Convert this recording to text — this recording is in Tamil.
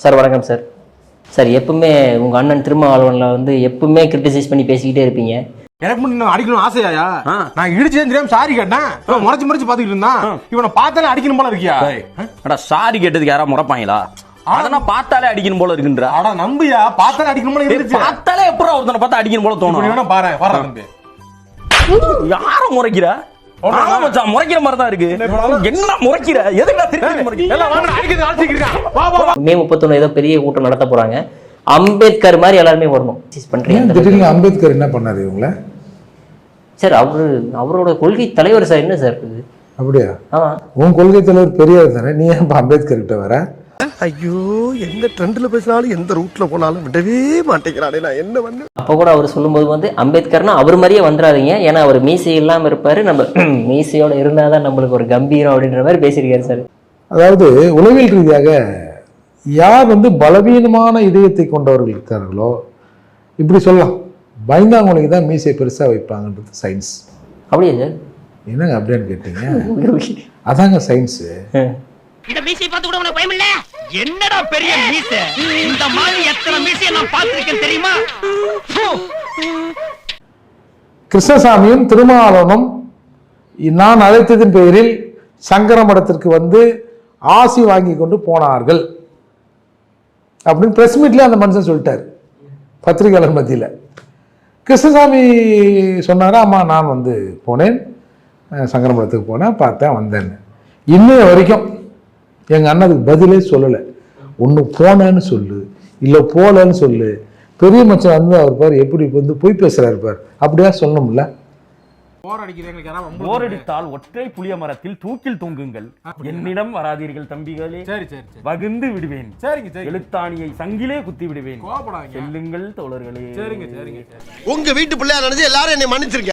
சார் வணக்கம் சார். சார் எப்பவுமே உங்கள் அண்ணன் திருமாவளவனில் வந்து எப்பவுமே கிரிட்டிசைஸ் பண்ணி பேசிக்கிட்டே இருப்பீங்க. எனக்கு மட்டும் அடிக்கணும் ஆசையா? நான் இடிச்சேன் தெரியாம சாரி கேட்டேன். முறைச்சு முறைச்சு பாத்துக்கிட்டு இருந்தான். இவனை பார்த்தாலே அடிக்கணும் போல இருக்கியா? சாரி கேட்டதுக்கு யாரா முறைப்பாங்களா? அதெல்லாம் பார்த்தாலே அடிக்கணும் போல இருக்குன்ற. அட நம்பியா, பார்த்தாலே அடிக்கணும் போல இருந்துச்சு. பார்த்தாலே எப்பறம் ஒருத்தனை பார்த்தா அடிக்கணும் போல தோணும். வேணா பாரு பாரு தம்பி. யாரும் முறைக்கிற? முறைக்கிற மாதிரி தான் இருக்கு. என்ன முறைக்கிற? எதுக்கு திருப்பி முறைக்கிற? மே 31 ஏதோ பெரிய கூட்டம் நடத்த போறாங்க. அம்பேத்கர் மாதிரி எல்லாருமே வரணும். திடீர்னு அம்பேத்கர் என்ன பண்ணாரு இவங்கள? சார் அவரோட கொள்கை தலைவர் சார். என்ன சார் இது? அப்படியா? உன் கொள்கை தலைவர் பெரியார் தானே, நீ ஏன் அம்பேத்கர் கிட்ட வர? ஐயோ, எந்த ட்ரெண்ட்ல பேசினாலும் எந்த ரூட்ல போனாலும் விடவே மாட்டேங்கிறானே, நான் என்ன பண்ண? அப்போ கூட அவர் சொல்லும்போது வந்து அம்பேத்கர்னா அவர் மாதிரியே வந்துடாதீங்க, ஏன்னா அவர் மீசை இல்லாமல் இருப்பாரு, நம்ம மீசையோட இருந்தாதான் நம்மளுக்கு ஒரு கம்பீரம் அப்படின்ற மாதிரி பேசியிருக்காரு சார். அதாவது உளவியல் ரீதியாக யார் வந்து பலவீனமான இதயத்தை கொண்டவர்கள் இருக்கார்களோ, இப்படி சொல்லலாம், பயந்தாங்கொழிக்கு தான் மீசை பெருசாக வைப்பாங்கன்றது சயின்ஸ். அப்படியே சார்? என்னங்க அப்படின்னு கேட்டீங்க? அதாங்க சயின்ஸு. இந்த மீசை பார்த்து கூட உனக்கு பயம் இல்ல? என்னடா பெரிய மீசை, இந்த மாதிரி எத்தனை மீசையை நான் பார்த்திருக்கேன் தெரியுமா? கிருஷ்ணசாமியும் திருமாவளவனும் நான் அழைத்ததின் பெயரில் சங்கர மடத்திற்கு வந்து ஆசி வாங்கி கொண்டு போனார்கள் அப்படின்னு பிரஸ் மீட்ல அந்த மனுஷன் சொல்லிட்டார் பத்திரிகையாளர் மத்தியில். கிருஷ்ணசாமி சொன்னார், ஆமா நான் வந்து போனேன், சங்கர மடத்துக்கு போனேன், பார்த்தேன், வந்தேன்னு. இன்னைய வரைக்கும் எங்கள் அண்ணனுக்கு பதிலே சொல்லலை. ஒன்று போனேன்னு சொல்லு, இல்லை போகலன்னு சொல்லு. பெரிய மச்சன் வந்து அவர் பாரு எப்படி வந்து பொய் பேசுறாரு பாரு, அப்படியா சொல்லணும்ல? போரடித்தால் ஒற்றை புளிய மரத்தில் தூக்கில் தொங்குங்கள், என்னிடம் வராதீர்கள் தம்பிகளே, வகுந்து விடுவேன், எழுத்தாணியை சங்கிலே குத்தி விடுவேன், செல்லுங்கள் தோழர்களே. உங்க வீட்டு பிள்ளையா நினைச்சு எல்லாரும் என்னை மன்னிச்சிருக்க.